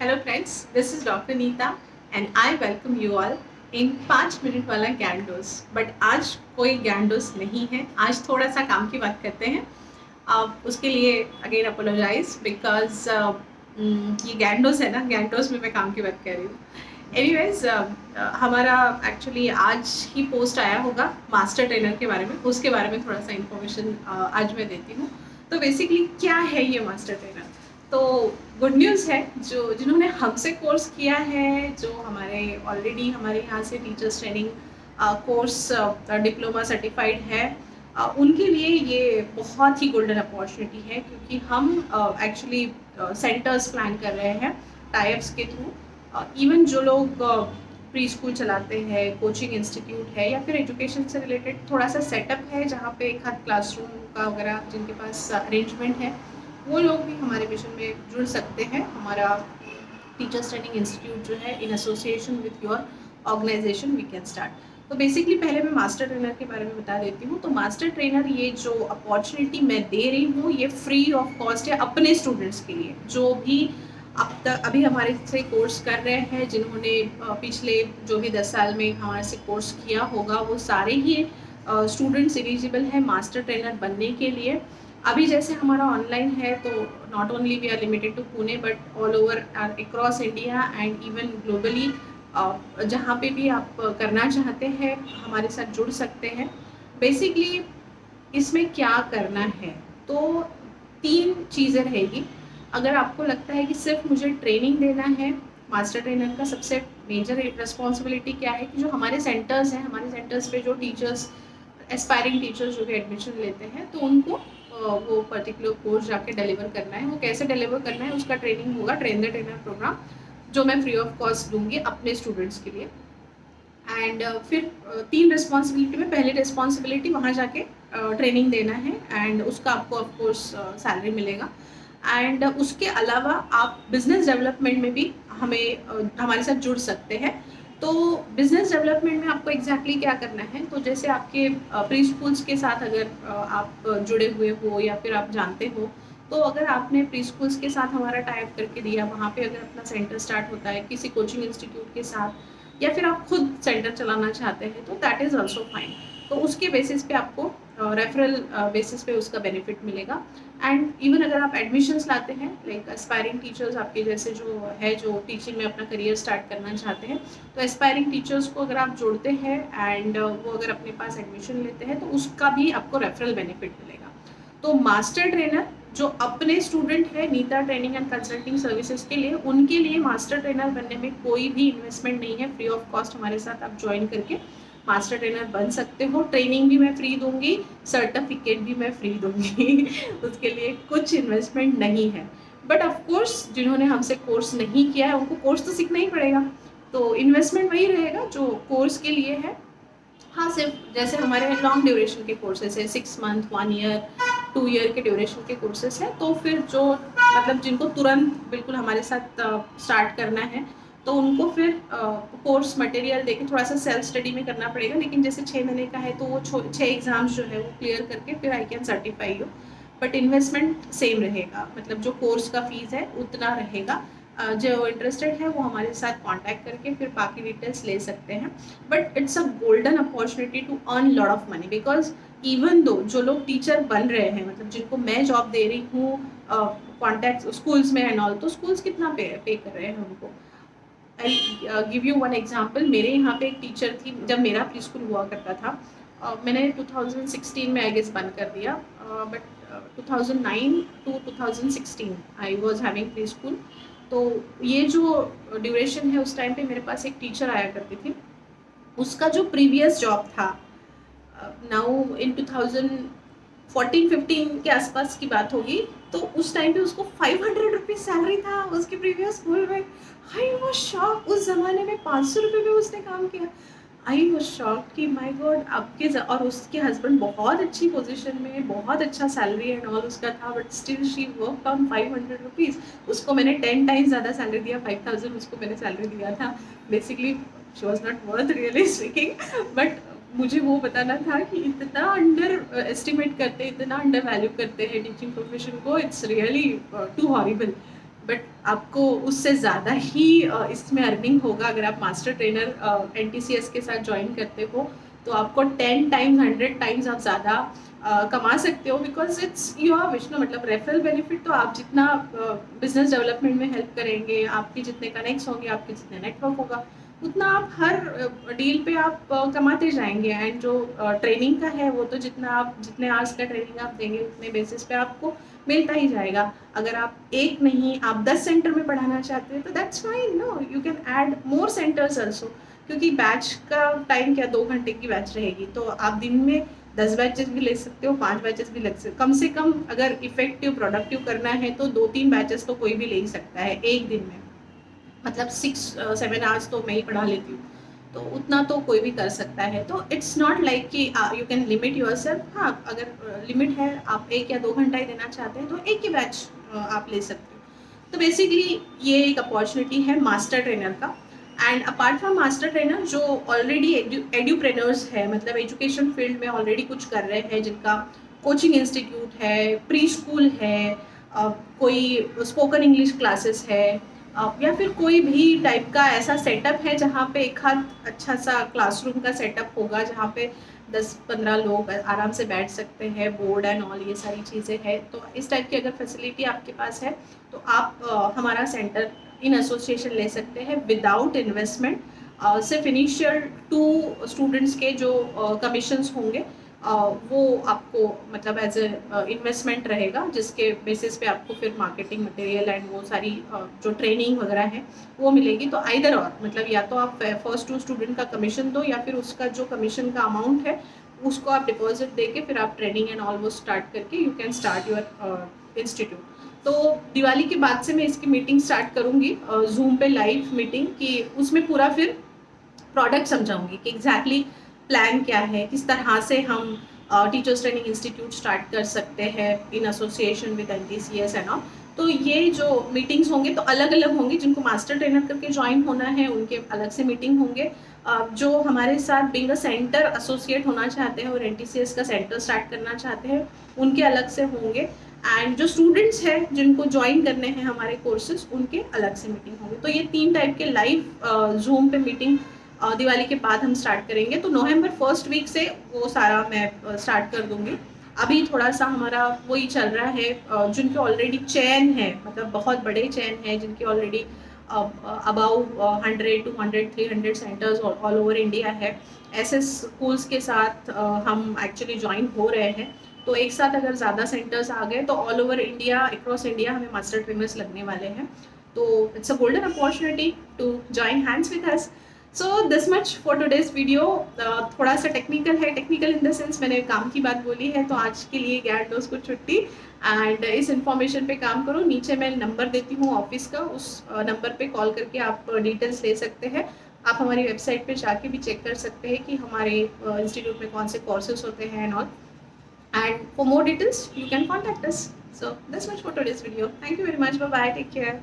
Hello friends, this is doctor Neeta and I welcome you all in 5 minute वाला ज्ञान dose. But आज कोई ज्ञान डोज नहीं है, आज थोड़ा सा काम की बात करते हैं। उसके लिए अगेन अपोलोजाइज बिकॉज ये ज्ञान डोज है ना, ज्ञान डोज में मैं काम की बात कर रही हूँ। एनीवेज, हमारा एक्चुअली आज ही पोस्ट आया होगा मास्टर ट्रेनर के बारे में, उसके बारे में थोड़ा सा इन्फॉर्मेशन आज मैं देती हूँ। तो बेसिकली क्या है ये मास्टर ट्रेनर? तो गुड न्यूज़ है, जो जिन्होंने हमसे कोर्स किया है, जो हमारे ऑलरेडी हमारे यहाँ से teachers training course diploma certified है, उनके लिए ये बहुत ही गोल्डन अपॉर्चुनिटी है, क्योंकि हम एक्चुअली सेंटर्स प्लान कर रहे हैं टाइप्स के थ्रू। इवन जो लोग प्री स्कूल चलाते हैं, कोचिंग इंस्टीट्यूट है, या फिर एजुकेशन से रिलेटेड थोड़ा सा सेटअप है जहाँ पे एक हाथ क्लासरूम का वगैरह जिनके पास अरेंजमेंट है, वो लोग भी हमारे मिशन में जुड़ सकते हैं। हमारा टीचर्स ट्रेनिंग इंस्टीट्यूट जो है, in association with your organisation we can start. तो बेसिकली पहले मैं मास्टर ट्रेनर के बारे में बता देती हूँ। तो मास्टर ट्रेनर, ये जो अपॉर्चुनिटी मैं दे रही हूँ, ये फ्री ऑफ कॉस्ट है अपने स्टूडेंट्स के लिए, जो भी अब तक अभी हमारे से कोर्स कर रहे हैं, जिन्होंने पिछले जो भी 10 साल में हमारे से कोर्स किया होगा, वो सारे ही स्टूडेंट्स एलिजिबल हैं मास्टर ट्रेनर बनने के लिए। अभी जैसे हमारा ऑनलाइन है, तो not only we are limited to Pune but all over across India and even globally. जहाँ पे भी आप करना चाहते हैं हमारे साथ जुड़ सकते हैं। बेसिकली इसमें क्या करना है, तो 3 चीज़ें रहेगी। अगर आपको लगता है कि सिर्फ मुझे ट्रेनिंग देना है, मास्टर ट्रेनर का सबसे मेजर रिस्पॉन्सिबिलिटी क्या है कि जो हमारे सेंटर्स हैं, हमारे सेंटर्स पे जो टीचर्स, एस्पायरिंग टीचर्स जो भी एडमिशन लेते हैं, तो उनको वो पर्टिकुलर कोर्स जाके डिलीवर करना है। वो कैसे डिलीवर करना है, उसका ट्रेनिंग होगा, ट्रेन द ट्रेनर प्रोग्राम, जो मैं फ्री ऑफ कॉस्ट दूंगी अपने स्टूडेंट्स के लिए। एंड फिर 3 रिस्पॉन्सिबिलिटी में पहली रिस्पॉन्सिबिलिटी वहाँ जाके ट्रेनिंग देना है, एंड उसका आपको ऑफकोर्स सैलरी मिलेगा। एंड उसके अलावा आप बिजनेस डेवलपमेंट में भी हमारे साथ जुड़ सकते हैं। तो बिजनेस डेवलपमेंट में आपको एग्जैक्टली क्या करना है, तो जैसे आपके प्री स्कूल्स के साथ अगर आप जुड़े हुए हो या फिर आप जानते हो, तो अगर आपने प्री स्कूल्स के साथ हमारा टाइप करके दिया, वहाँ पे अगर अपना सेंटर स्टार्ट होता है किसी कोचिंग इंस्टीट्यूट के साथ, या फिर आप खुद सेंटर चलाना चाहते हैं, तो दैट इज़ ऑल्सो फाइन। तो उसके बेसिस पे आपको रेफरल बेसिस पे उसका बेनिफिट मिलेगा। एंड इवन अगर आप एडमिशन्स लाते हैं, लाइक एस्पायरिंग टीचर्स आपके जैसे जो है, जो टीचिंग में अपना करियर स्टार्ट करना चाहते हैं, तो एस्पायरिंग टीचर्स को अगर आप जोड़ते हैं एंड वो अगर अपने पास एडमिशन लेते हैं, तो उसका भी आपको रेफरल बेनिफिट मिलेगा। तो मास्टर ट्रेनर जो अपने स्टूडेंट है Neeta training and consulting services के लिए, उनके लिए मास्टर ट्रेनर बनने में कोई भी इन्वेस्टमेंट नहीं है। फ्री ऑफ कॉस्ट हमारे साथ आप ज्वाइन करके मास्टर ट्रेनर बन सकते हो। ट्रेनिंग भी मैं फ्री दूंगी, सर्टिफिकेट भी मैं फ्री दूंगी उसके लिए कुछ इन्वेस्टमेंट नहीं है। बट ऑफकोर्स जिन्होंने हमसे कोर्स नहीं किया है, उनको कोर्स तो सीखना ही पड़ेगा, तो इन्वेस्टमेंट वही रहेगा जो कोर्स के लिए है। हाँ, सिर्फ जैसे हमारे लॉन्ग ड्यूरेशन के कोर्सेज है, 6 मंथ, 1 ईयर, 2 ईयर के ड्यूरेशन के कोर्सेज हैं, तो फिर जो मतलब जिनको तुरंत बिल्कुल हमारे साथ स्टार्ट करना है, तो उनको फिर कोर्स मटेरियल देके थोड़ा सा सेल्फ स्टडी में करना पड़ेगा। लेकिन जैसे 6 महीने का है, तो वो 6 एग्जाम्स जो है वो क्लियर करके फिर I can certify you. But investment same रहेगा, मतलब जो कोर्स का फीस है उतना रहेगा। जो इंटरेस्टेड है वो हमारे साथ कांटेक्ट करके फिर बाकी डिटेल्स ले सकते हैं। But it's a golden opportunity to earn lot of money, because even though जो लोग टीचर बन रहे हैं, मतलब जिनको मैं जॉब दे रही हूँ कॉन्टैक्ट स्कूल्स में एंड ऑल, तो स्कूल्स कितना पे कर रहे हैं उनको। I give you one example. मेरे यहाँ पे एक टीचर थी, जब मेरा प्री स्कूल हुआ करता था, मैंने 2016 में आई गेस बंद कर दिया, but 2009 to 2016 I was having pre school. तो ये जो ड्यूरेशन है, उस टाइम पे मेरे पास एक टीचर आया करती थी, उसका जो प्रीवियस जॉब था, नाउ इन 2014-15 के आसपास की बात होगी, तो उस टाइम पे उसको 500 रुपीज़ सैलरी था उसके प्रीवियस स्कूल में। आई वॉज शॉक, उस ज़माने में 500 रुपये में उसने काम किया। आई वॉज शॉक कि माय गॉड, आपके और उसके हस्बैंड बहुत अच्छी पोजीशन में, बहुत अच्छा सैलरी एंड ऑल उसका था, but still she work on 500 rupees. उसको मैंने 10 टाइम्स ज़्यादा सैलरी दिया, 5000 उसको मैंने सैलरी दिया था। Basically she was not worth really speaking, but मुझे वो बताना था कि इतना अंडर एस्टिमेट करते, इतना अंडर वैल्यू करते हैं टीचिंग प्रोफेशन को, it's really too horrible. But आपको उससे ज़्यादा ही इसमें अर्निंग होगा अगर आप मास्टर ट्रेनर NTCS के साथ ज्वाइन करते हो। तो आपको 10 टाइम्स 100 टाइम्स आप ज़्यादा कमा सकते हो, बिकॉज इट्स योर विष्णु। मतलब रेफरल बेनिफिट तो आप जितना बिजनेस डेवलपमेंट में हेल्प करेंगे, आपके जितने कनेक्ट्स होंगे, आपके जितने नेटवर्क होगा, उतना आप हर डील पे आप कमाते जाएंगे। एंड जो ट्रेनिंग का है वो तो जितने आवर्स का ट्रेनिंग आप देंगे उतने बेसिस पे आपको मिलता ही जाएगा। अगर आप एक नहीं आप 10 सेंटर में पढ़ाना चाहते हैं तो that's fine, no you can add more centres also, क्योंकि बैच का टाइम क्या 2 घंटे की बैच रहेगी, तो आप दिन में 10 बैचेस भी ले सकते हो, 5 बैचेस भी ले सकते हो। कम से कम अगर इफेक्टिव प्रोडक्टिव करना है तो 2-3 बैचेस तो कोई भी ले ही सकता है एक दिन में। मतलब 6-7 आवर्स तो मैं ही पढ़ा लेती हूँ, तो उतना तो कोई भी कर सकता है। तो इट्स नॉट लाइक कि you can limit your self. हाँ, अगर लिमिट है, आप 1 या 2 घंटा ही देना चाहते हैं तो एक ही बैच आप ले सकते हो। तो बेसिकली ये एक अपॉर्चुनिटी है मास्टर ट्रेनर का। And apart from master trainer, जो ऑलरेडी एड्यूप्रेनर्स है, मतलब एजुकेशन फील्ड में ऑलरेडी कुछ कर रहे हैं, जिनका कोचिंग इंस्टीट्यूट है, प्री स्कूल है, कोई स्पोकन इंग्लिश क्लासेस है, या फिर कोई भी टाइप का ऐसा सेटअप है जहाँ पे एक हाथ अच्छा सा क्लासरूम का सेटअप होगा, जहाँ पे 10-15 लोग आराम से बैठ सकते हैं, बोर्ड एंड ऑल ये सारी चीज़ें हैं। तो इस टाइप की अगर फैसिलिटी आपके पास है तो आप हमारा सेंटर इन एसोसिएशन ले सकते हैं विदाउट इन्वेस्टमेंट। सिर्फ इनिशियल 2 स्टूडेंट्स के जो कमीशंस होंगे वो आपको मतलब एज ए इन्वेस्टमेंट रहेगा, जिसके बेसिस पे आपको फिर मार्केटिंग मटेरियल एंड वो सारी जो ट्रेनिंग वगैरह है वो मिलेगी। तो आइदर और, मतलब या तो आप फर्स्ट 2 स्टूडेंट का कमीशन दो, या फिर उसका जो कमीशन का अमाउंट है उसको आप डिपॉजिट दे के फिर आप ट्रेनिंग एंड ऑल वो स्टार्ट करके you can start your institute. तो दिवाली के बाद से मैं इसकी मीटिंग स्टार्ट करूँगी जूम पे लाइव मीटिंग, कि उसमें पूरा फिर प्रोडक्ट समझाऊंगी कि एग्जैक्टली प्लान क्या है, किस तरह से हम टीचर्स ट्रेनिंग इंस्टीट्यूट स्टार्ट कर सकते हैं in association with NTCS and all. तो ये जो मीटिंग्स होंगे तो अलग अलग होंगी, जिनको मास्टर ट्रेनर करके ज्वाइन होना है उनके अलग से मीटिंग होंगे, जो हमारे साथ बीइंग अ सेंटर एसोसिएट होना चाहते हैं और NTCS का सेंटर स्टार्ट करना चाहते हैं उनके अलग से होंगे। एंड जो स्टूडेंट्स हैं जिनको ज्वाइन करने हैं हमारे कोर्सेज उनके अलग से मीटिंग होंगे। तो ये 3 टाइप के लाइव जूम पे मीटिंग दिवाली के बाद हम स्टार्ट करेंगे। तो नवंबर 1st वीक से वो सारा मैं स्टार्ट कर दूंगी। अभी थोड़ा सा हमारा वही चल रहा है, जिनके ऑलरेडी चेन है, मतलब बहुत बड़े चेन है, जिनके already about 100, 200, 300 centres all over India है, ऐसे स्कूल्स के साथ हम एक्चुअली ज्वाइन हो रहे हैं। तो एक साथ अगर ज़्यादा सेंटर्स आ गए तो all over India, across India हमें मास्टर ट्रेनर्स लगने वाले हैं। तो it's a golden opportunity to join hands with us. So this much for today's video. थोड़ा सा टेक्निकल है, टेक्निकल इन द सेंस मैंने काम की बात बोली है, तो आज के लिए ज्ञान डोज को छुट्टी। एंड इस इन्फॉर्मेशन पे काम करो। नीचे मैं नंबर देती हूँ ऑफिस का, उस नंबर पे कॉल करके आप डिटेल्स ले सकते हैं। आप हमारी वेबसाइट पे जाके भी चेक कर सकते हैं कि हमारे इंस्टीट्यूट में कौन से कोर्सेज होते हैं and all. And for more details you can contact us. So this much for today's video. Thank you very much, bye bye, take care.